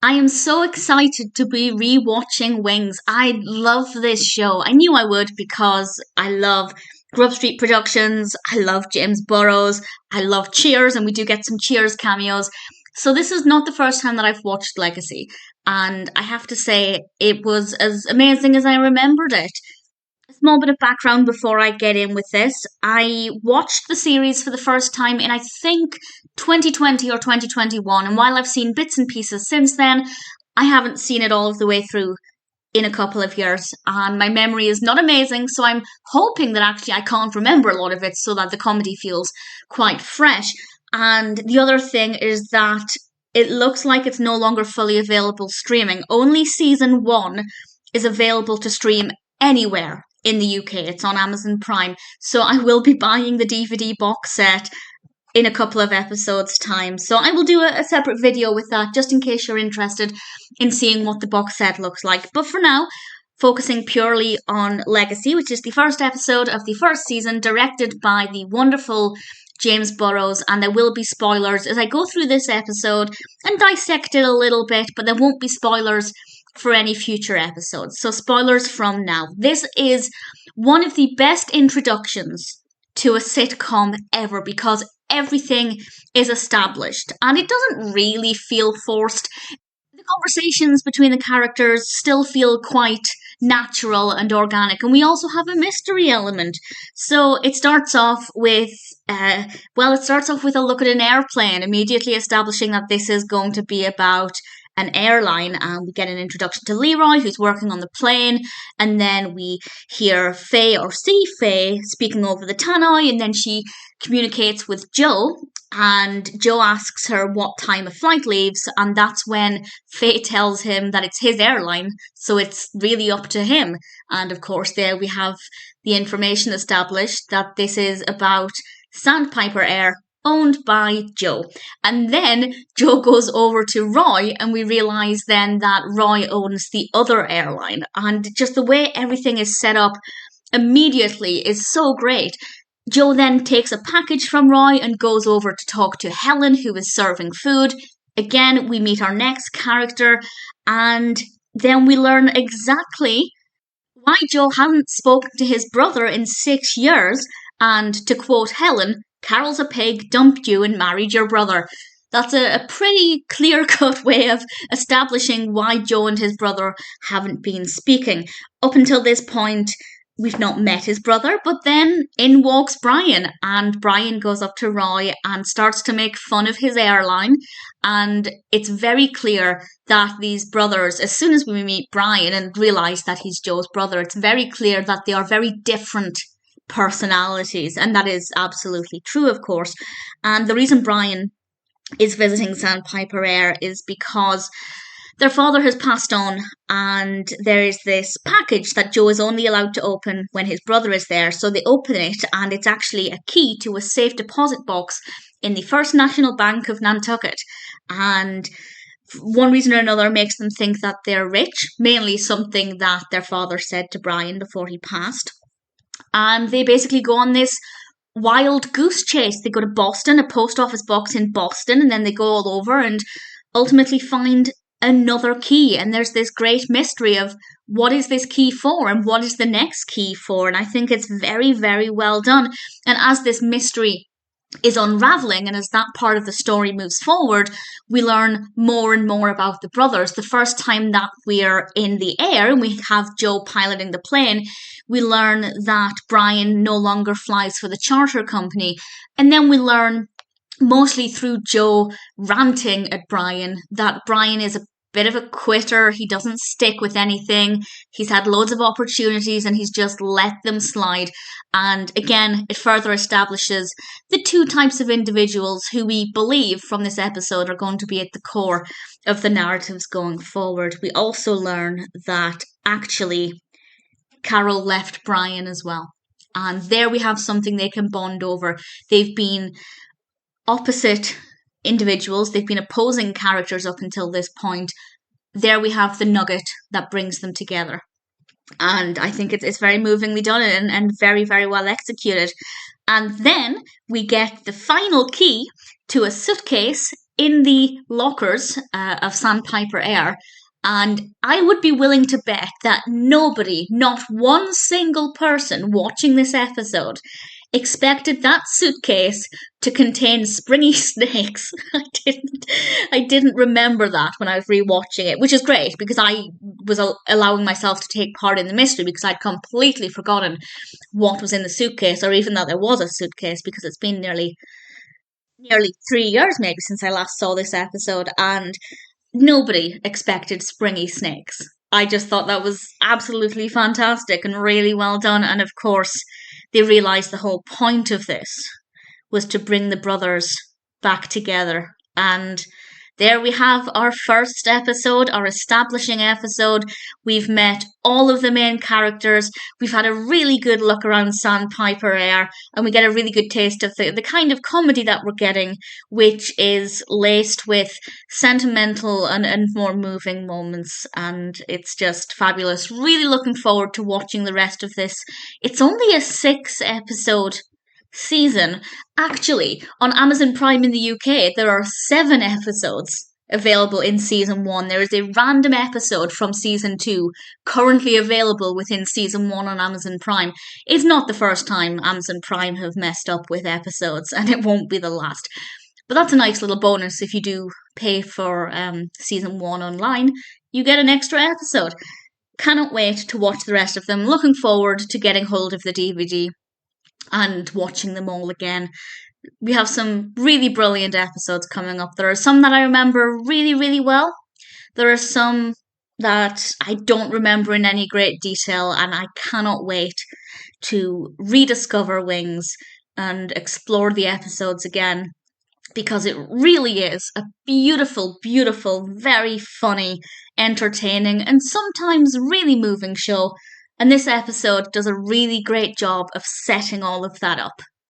I am so excited to be rewatching Wings. I love this show. I knew I would because I love Grub Street Productions, I love James Burrows, I love Cheers, and we do get some Cheers cameos. So this is not the first time that I've watched Legacy, and I have to say it was as amazing as I remembered it. A small bit of background before I get in with this. I watched the series for the first time in, I think, 2020 or 2021, and while I've seen bits and pieces since then, I haven't seen it all of the way through in a couple of years, and my memory is not amazing, so I'm hoping that actually I can't remember a lot of it so that the comedy feels quite fresh. And the other thing is that it looks like it's no longer fully available streaming. Only season 1 is available to stream anywhere in the UK. It's on Amazon Prime. So I will be buying the DVD box set in a couple of episodes' time. So I will do a separate video with that, just in case you're interested in seeing what the box set looks like. But for now, focusing purely on Legacy, which is the first episode of the first season, directed by the wonderful James Burrows, and there will be spoilers as I go through this episode and dissect it a little bit, but there won't be spoilers for any future episodes. So spoilers from now. This is one of the best introductions to a sitcom ever because everything is established and it doesn't really feel forced. The conversations between the characters still feel quite natural and organic, and we also have a mystery element. So it starts off with a look at an airplane, immediately establishing that this is going to be about an airline, and we get an introduction to Leroy, who's working on the plane, and then we hear Faye, or see Faye, speaking over the tannoy, and then she communicates with Joe, and Joe asks her what time a flight leaves, and that's when Faye tells him that it's his airline, so it's really up to him. And of course, there we have the information established that this is about Sandpiper Air, owned by Joe. And then Joe goes over to Roy, and we realise then that Roy owns the other airline. And just the way everything is set up immediately is so great. Joe then takes a package from Roy and goes over to talk to Helen, who is serving food. Again, we meet our next character, and then we learn exactly why Joe hasn't spoken to his brother in 6 years. And to quote Helen, "Carol's a pig, dumped you and married your brother." That's a pretty clear-cut way of establishing why Joe and his brother haven't been speaking. Up until this point, we've not met his brother, but then in walks Brian, and Brian goes up to Roy and starts to make fun of his airline, and it's very clear that these brothers, as soon as we meet Brian and realise that he's Joe's brother, it's very clear that they are very different personalities, and that is absolutely true, of course. And the reason Brian is visiting Sandpiper Air is because their father has passed on, and there is this package that Joe is only allowed to open when his brother is there. So they open it, and it's actually a key to a safe deposit box in the First National Bank of Nantucket. And one reason or another makes them think that they're rich, mainly something that their father said to Brian before he passed. And they basically go on this wild goose chase. They go to Boston, a post office box in Boston, and then they go all over and ultimately find another key. And there's this great mystery of what is this key for and what is the next key for. And I think it's very, very well done. And as this mystery is unraveling, and as that part of the story moves forward, we learn more and more about the brothers. The first time that we're in the air and we have Joe piloting the plane, we learn that Brian no longer flies for the charter company. And then we learn, mostly through Joe ranting at Brian, that Brian is a bit of a quitter. He doesn't stick with anything. He's had loads of opportunities and he's just let them slide. And again, it further establishes the two types of individuals who we believe from this episode are going to be at the core of the narratives going forward. We also learn that actually Carol left Brian as well. And there we have something they can bond over. They've been opposite individuals, they've been opposing characters up until this point. There we have the nugget that brings them together. And I think it's very movingly done and very, very well executed. And then we get the final key to a suitcase in the lockers of Sandpiper Air. And I would be willing to bet that nobody, not one single person watching this episode, expected that suitcase to contain springy snakes. I didn't remember that when I was rewatching it, which is great because I was allowing myself to take part in the mystery because I'd completely forgotten what was in the suitcase or even that there was a suitcase because it's been nearly 3 years maybe since I last saw this episode, and nobody expected springy snakes. I just thought that was absolutely fantastic and really well done. And of course, they realised the whole point of this was to bring the brothers back together. And there we have our first episode, our establishing episode. We've met all of the main characters. We've had a really good look around Sandpiper Air, and we get a really good taste of the kind of comedy that we're getting, which is laced with sentimental and more moving moments. And it's just fabulous. Really looking forward to watching the rest of this. It's only a 6-episode season. Actually, on Amazon Prime in the UK, there are 7 episodes available in season 1. There is a random episode from season 2 currently available within season 1 on Amazon Prime. It's not the first time Amazon Prime have messed up with episodes, and it won't be the last. But that's a nice little bonus if you do pay for season 1 online. You get an extra episode. Cannot wait to watch the rest of them. Looking forward to getting hold of the DVD and watching them all again. We have some really brilliant episodes coming up. There are some that I remember really, really well. There are some that I don't remember in any great detail, and I cannot wait to rediscover Wings and explore the episodes again because it really is a beautiful, beautiful, very funny, entertaining, and sometimes really moving show. And this episode does a really great job of setting all of that up.